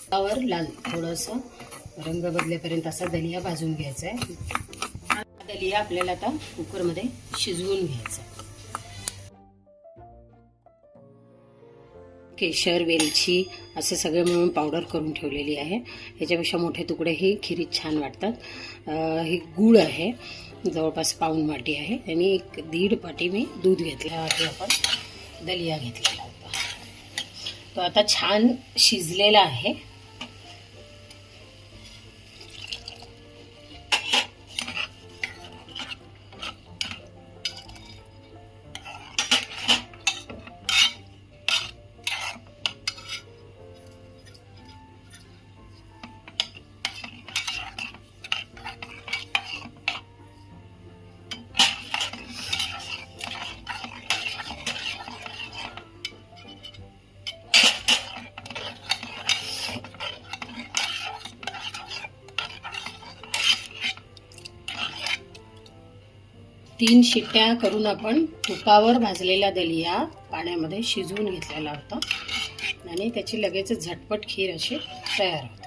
त्यावर लाल थोडंसं रंग बदलेपर्यंत असा दलिया भाजून घ्यायचा आहे. हा दलिया आपल्याला आता कुकरमध्ये शिजवून घ्यायचा आहे. केशर, वेलची असे सगळे मिळून पावडर करून ठेवलेली आहे. याच्यापेक्षा मोठे तुकडे ही खिरीत छान वाटतात. ही गूळ आहे, जवळपास पाऊण वाटी आहे आणि 1.5 वाटी मी दूध घेतलं आहे. आपण दलिया घेतलेला होता तो आता छान शिजलेला आहे. तीन शिट्ट्या करून आपण तुपावर भाजलेला दलिया पाण्यामध्ये शिजवून घेतलेला होता आणि त्याची लगेच झटपट खीर अशी तयार होते.